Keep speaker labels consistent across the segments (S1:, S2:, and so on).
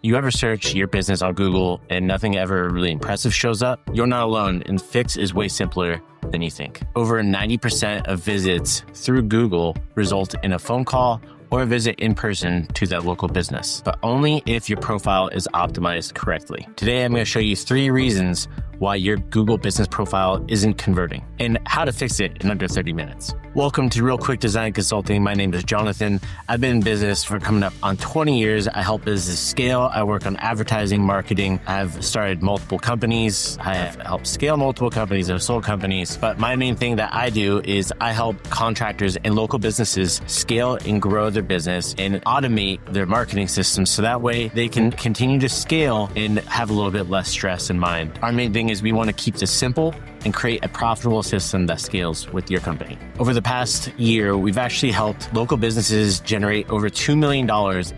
S1: You ever search your business on Google and nothing ever really impressive shows up? You're not alone, and Fix is way simpler than you think. Over 90% of visits through Google result in a phone call or a visit in person to that local business, but only if your profile is optimized correctly. Today, I'm going to show you 3 reasons why your Google business profile isn't converting and how to fix it in under 30 minutes. Welcome to Real Quick Design Consulting. My name is Jonathan. I've been in business for coming up on 20 years. I help businesses scale. I work on advertising, marketing. I've started multiple companies. I have helped scale multiple companies. I've sold companies. But my main thing that I do is I help contractors and local businesses scale and grow their business and automate their marketing systems so that way they can continue to scale and have a little bit less stress in mind. Our main thing is we want to keep this simple and create a profitable system that scales with your company. Over the past year, we've actually helped local businesses generate over $2 million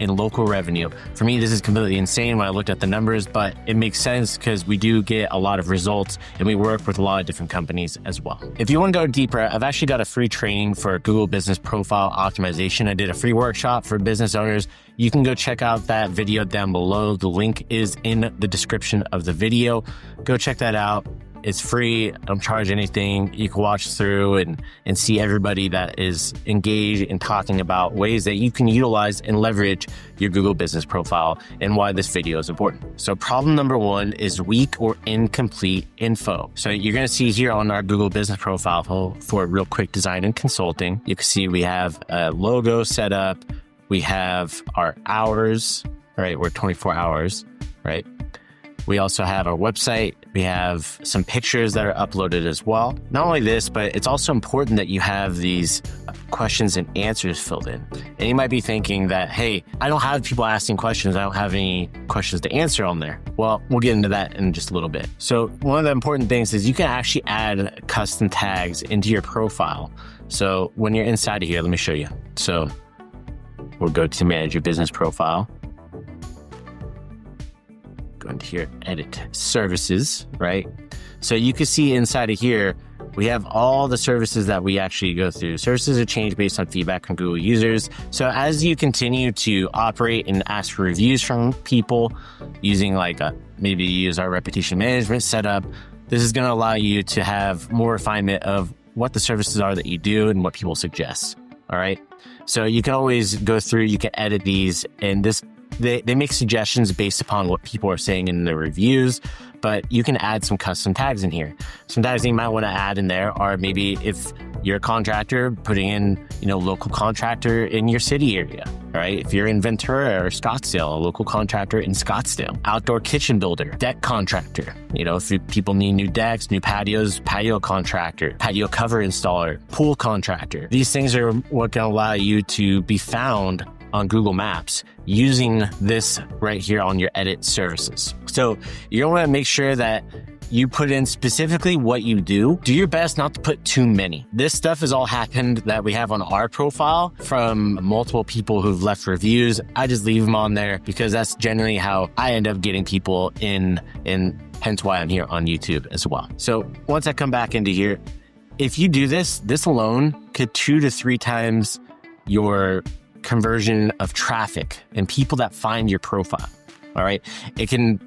S1: in local revenue. For me, this is completely insane when I looked at the numbers, but it makes sense because we do get a lot of results and we work with a lot of different companies as well. If you want to go deeper, I've actually got a free training for Google Business Profile Optimization. I did a free workshop for business owners. You can go check out that video down below. The link is in the description of the video. Go check that out. It's free. I don't charge anything. You can watch through and see everybody that is engaged in talking about ways that you can utilize and leverage your Google business profile and why this video is important. So problem number 1 is weak or incomplete info. So you're going to see here on our Google business profile for Real Quick Design and Consulting, you can see we have a logo set up. We have our hours, right? We're 24 hours, right? We also have our website. We have some pictures that are uploaded as well. Not only this, but it's also important that you have these questions and answers filled in. And you might be thinking that, hey, I don't have people asking questions. I don't have any questions to answer on there. Well, we'll get into that in just a little bit. So one of the important things is you can actually add custom tags into your profile. So when you're inside of here, let me show you. So we'll go to manage your business profile. Go into here, edit services, right? So you can see inside of here, we have all the services that we actually go through. Services are changed based on feedback from Google users. So as you continue to operate and ask for reviews from people using maybe use our reputation management setup, this is going to allow you to have more refinement of what the services are that you do and what people suggest. All right. So you can always go through, you can edit these, and they make suggestions based upon what people are saying in the reviews, but you can add some custom tags in here. Some tags you might want to add in there are maybe if you're a contractor, putting in, local contractor in your city area, right? If you're in Ventura or Scottsdale, a local contractor in Scottsdale, outdoor kitchen builder, deck contractor, if people need new decks, new patios, patio contractor, patio cover installer, pool contractor. These things are what can allow you to be found on Google Maps using this right here on your edit services. So you're going to want to make sure that you put in specifically what you do. Do your best not to put too many. This stuff has all happened that we have on our profile from multiple people who've left reviews. I just leave them on there because that's generally how I end up getting people in, and hence why I'm here on YouTube as well. So once I come back into here, if you do this alone could 2 to 3 times your conversion of traffic and people that find your profile. All right. It can,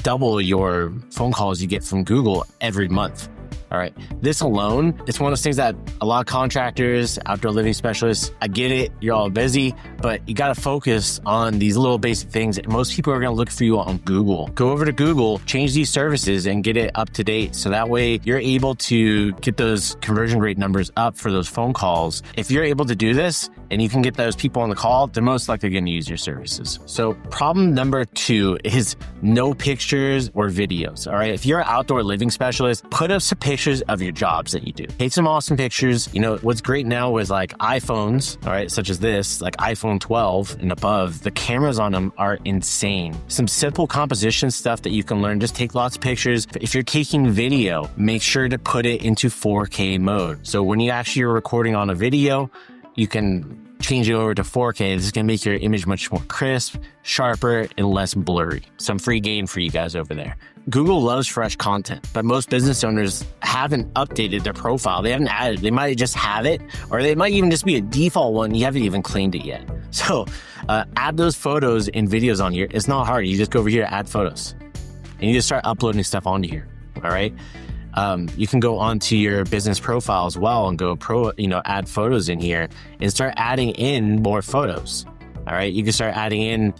S1: double your phone calls you get from Google every month. All right. This alone, it's one of those things that a lot of contractors, outdoor living specialists, I get it. You're all busy, but you got to focus on these little basic things. Most people are going to look for you on Google. Go over to Google, change these services and get it up to date. So that way you're able to get those conversion rate numbers up for those phone calls. If you're able to do this and you can get those people on the call, they're most likely going to use your services. So problem number 2 is no pictures or videos. All right. If you're an outdoor living specialist, put up some pictures of your jobs that you do. Take some awesome pictures. What's great now is iPhones, all right, such as this, like iPhone 12 and above, the cameras on them are insane. Some simple composition stuff that you can learn. Just take lots of pictures. If you're taking video, make sure to put it into 4K mode. So when you actually are recording on a video, you can change it over to 4K. This is going to make your image much more crisp, sharper, and less blurry. Some free game for you guys over there. Google loves fresh content, but most business owners haven't updated their profile. They haven't added. They might just have it, or they might even just be a default one. You haven't even claimed it yet. So add those photos and videos on here. It's not hard. You just go over here, add photos, and you just start uploading stuff onto here. All right. You can go onto your business profile as well and go add photos in here and start adding in more photos. All right. You can start adding in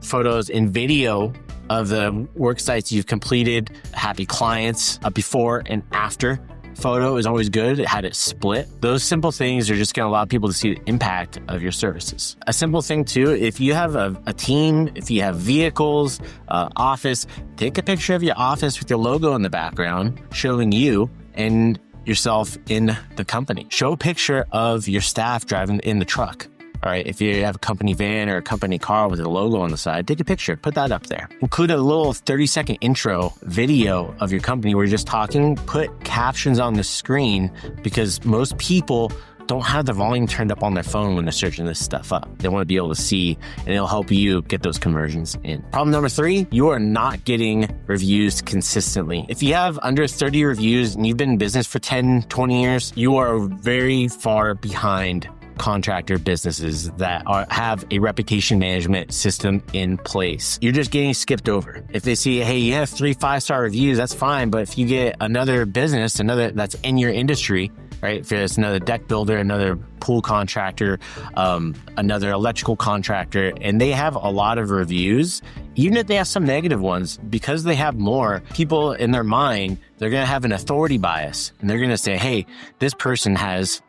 S1: photos and video of the work sites you've completed, happy clients, a before and after photo is always good. It had it split. Those simple things are just going to allow people to see the impact of your services. A simple thing too, if you have a team, if you have vehicles, office, take a picture of your office with your logo in the background, showing you and yourself in the company. Show a picture of your staff driving in the truck. All right, if you have a company van or a company car with a logo on the side, take a picture, put that up there. Include a little 30-second intro video of your company where you're just talking, put captions on the screen because most people don't have the volume turned up on their phone when they're searching this stuff up. They want to be able to see, and it'll help you get those conversions in. Problem number 3, you are not getting reviews consistently. If you have under 30 reviews and you've been in business for 10, 20 years, you are very far behind contractor businesses that have a reputation management system in place. You're just getting skipped over. If they see, hey, you have 3 5-star reviews, that's fine. But if you get another business, that's in your industry, right? If it's another deck builder, another pool contractor, another electrical contractor, and they have a lot of reviews, even if they have some negative ones, because they have more people in their mind, they're going to have an authority bias. And they're going to say, hey, this person has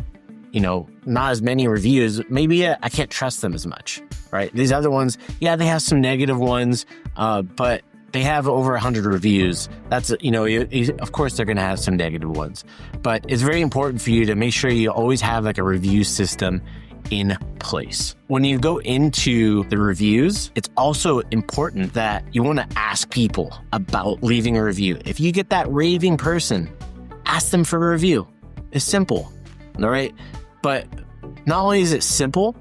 S1: not as many reviews, maybe I can't trust them as much, right? These other ones, yeah, they have some negative ones, but they have over 100 reviews. That's, of course they're going to have some negative ones, but it's very important for you to make sure you always have like a review system in place. When you go into the reviews, it's also important that you want to ask people about leaving a review. If you get that raving person, ask them for a review. It's simple, all right? But not only is it simple,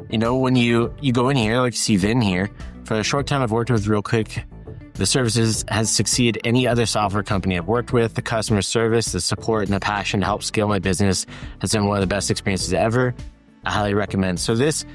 S1: when you go in here, like you see Vin here, for a short time I've worked with real quick, the services has succeeded any other software company I've worked with. The customer service, the support, and the passion to help scale my business has been one of the best experiences ever. I highly recommend. So this,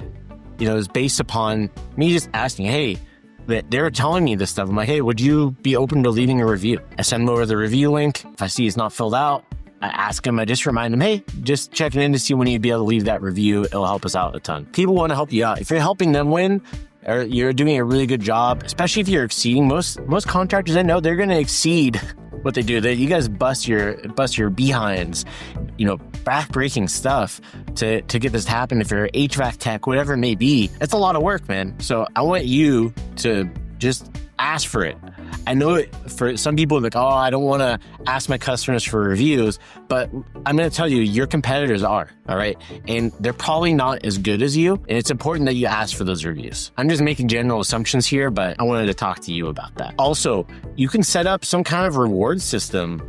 S1: is based upon me just asking, hey, they're telling me this stuff. I'm like, hey, would you be open to leaving a review? I send them over the review link. If I see it's not filled out, I ask them, I just remind them, hey, just checking in to see when you'd be able to leave that review. It'll help us out a ton. People want to help you out. If you're helping them win, or you're doing a really good job, especially if you're exceeding, most contractors I know, they're going to exceed what they do. You guys bust your behinds, back-breaking stuff to get this to happen. If you're an HVAC tech, whatever it may be, it's a lot of work, man. So I want you to just ask for it. I know for some people, like, oh, I don't want to ask my customers for reviews, but I'm going to tell you, your competitors are, all right? And they're probably not as good as you. And it's important that you ask for those reviews. I'm just making general assumptions here, but I wanted to talk to you about that. Also, you can set up some kind of reward system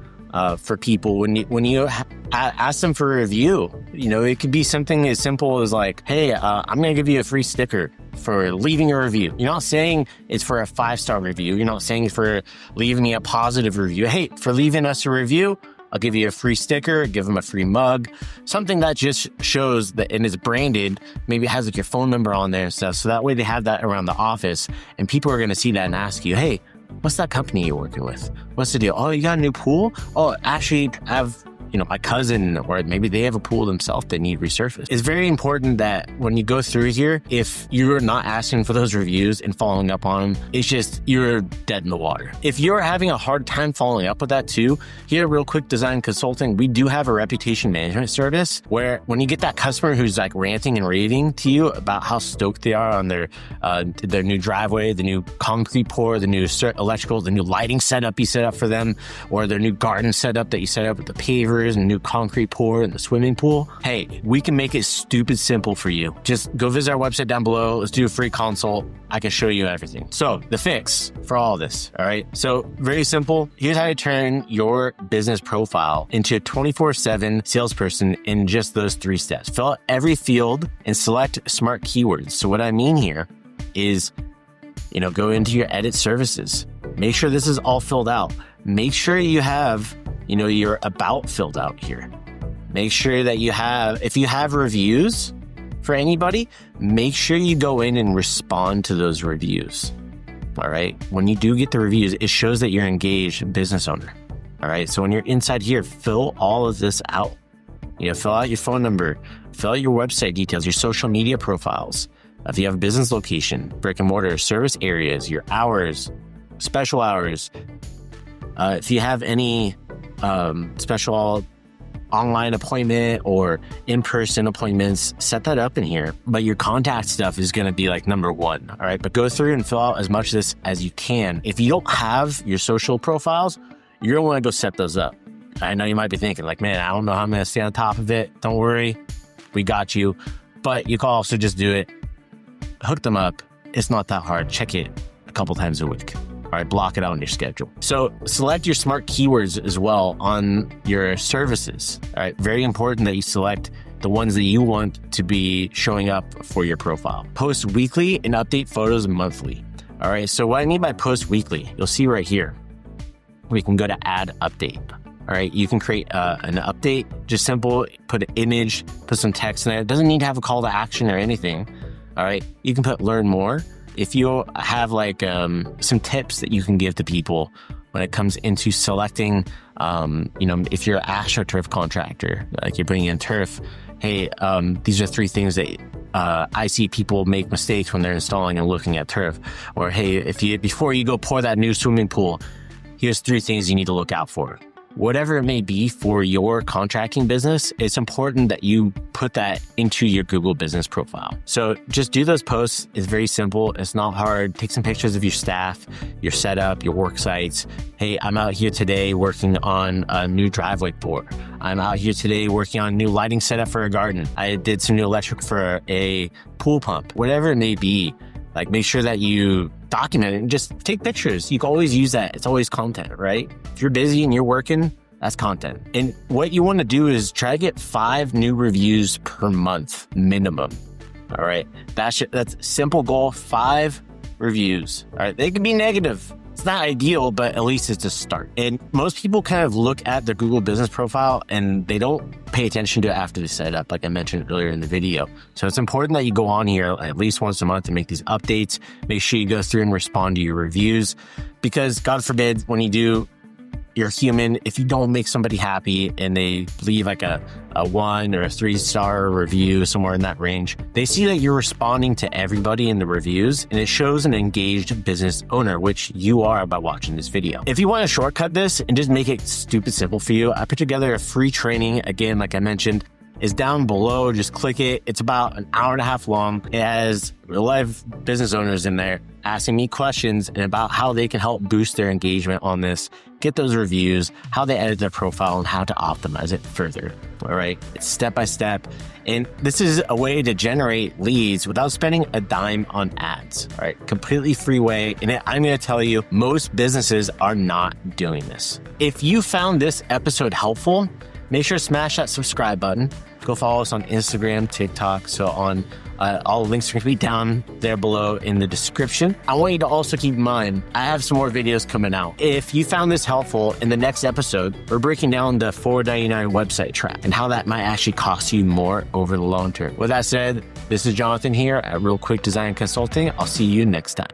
S1: for people when you ask them for a review. It could be something as simple as like, hey, I'm going to give you a free sticker for leaving a review. You're not saying it's for a 5-star review. You're not saying for leaving me a positive review. Hey, for leaving us a review, I'll give you a free sticker, give them a free mug, something that just shows that and is branded. Maybe it has like your phone number on there and stuff. So that way they have that around the office and people are going to see that and ask you, hey, what's that company you're working with? What's the deal? Oh, you got a new pool? Oh, actually I have my cousin, or maybe they have a pool themselves that need resurfaced. It's very important that when you go through here, if you're not asking for those reviews and following up on them, it's just, you're dead in the water. If you're having a hard time following up with that too, here at Real Quick Design Consulting, we do have a reputation management service where when you get that customer who's like ranting and raving to you about how stoked they are on their new driveway, the new concrete pour, the new electrical, the new lighting setup you set up for them, or their new garden setup that you set up with the pavers and new concrete pour and the swimming pool. Hey, we can make it stupid simple for you. Just go visit our website down below. Let's do a free consult. I can show you everything. So the fix for all this, all right? So very simple. Here's how you turn your business profile into a 24/7 salesperson in just those 3 steps. Fill out every field and select smart keywords. So what I mean here is, go into your edit services. Make sure this is all filled out. Make sure you have your about filled out here. Make sure that if you have reviews, for anybody, make sure you go in and respond to those reviews. All right. When you do get the reviews, it shows that you're an engaged business owner. All right. So when you're inside here, fill all of this out. Fill out your phone number, fill out your website details, your social media profiles. If you have a business location, brick and mortar, service areas, your hours, special hours. If you have any special online appointment or in-person appointments, set that up in here. But your contact stuff is going to be like number one. All right. But go through and fill out as much of this as you can. If you don't have your social profiles, you're going to want to go set those up. I know you might be thinking like, man, I don't know how I'm going to stay on top of it. Don't worry. We got you. But you can also just do it. Hook them up. It's not that hard. Check it a couple times a week. All right. Block it out on your schedule. So select your smart keywords as well on your services. All right. Very important that you select the ones that you want to be showing up for your profile. Post weekly and update photos monthly. All right. So what I mean by post weekly, you'll see right here. We can go to add update. All right, you can create an update, just simple, put an image, put some text in there. It doesn't need to have a call to action or anything. All right, you can put learn more. If you have like some tips that you can give to people when it comes into selecting, if you're an AstroTurf contractor, like you're bringing in turf, hey, these are 3 things that I see people make mistakes when they're installing and looking at turf. Or hey, before you go pour that new swimming pool, here's 3 things you need to look out for. Whatever it may be for your contracting business, it's important that you put that into your Google business profile. So just do those posts. It's very simple. It's not hard. Take some pictures of your staff, your setup, your work sites. Hey, I'm out here today working on a new driveway pour. I'm out here today working on a new lighting setup for a garden. I did some new electric for a pool pump. Whatever it may be, like make sure that you document it and just take pictures. You can always use that. It's always content, right? If you're busy and you're working, that's content. And what you want to do is try to get 5 new reviews per month minimum. All right. That's simple goal, 5 reviews. All right. They can be negative. It's not ideal, but at least it's a start. And most people kind of look at their Google business profile and they don't pay attention to it after they set it up, like I mentioned earlier in the video. So it's important that you go on here at least once a month and make these updates. Make sure you go through and respond to your reviews, because God forbid when you do, you're human. If you don't make somebody happy and they leave like a 1 or a 3-star review, somewhere in that range, they see that you're responding to everybody in the reviews, and it shows an engaged business owner, which you are by watching this video. If you want to shortcut this and just make it stupid simple for you, I put together a free training. Again, like I mentioned, is down below. Just click it. It's about an hour and a half long. It has real life business owners in there asking me questions and about how they can help boost their engagement on this, get those reviews, how they edit their profile, and how to optimize it further. All right. It's step by step. And this is a way to generate leads without spending a dime on ads. All right. Completely free way. And I'm going to tell you, most businesses are not doing this. If you found this episode helpful, make sure to smash that subscribe button. Go follow us on Instagram, TikTok, so on. All the links are going to be down there below in the description. I want you to also keep in mind, I have some more videos coming out. If you found this helpful, in the next episode, we're breaking down the $4.99 website trap and how that might actually cost you more over the long term. With that said, this is Jonathan here at Real Quick Design Consulting. I'll see you next time.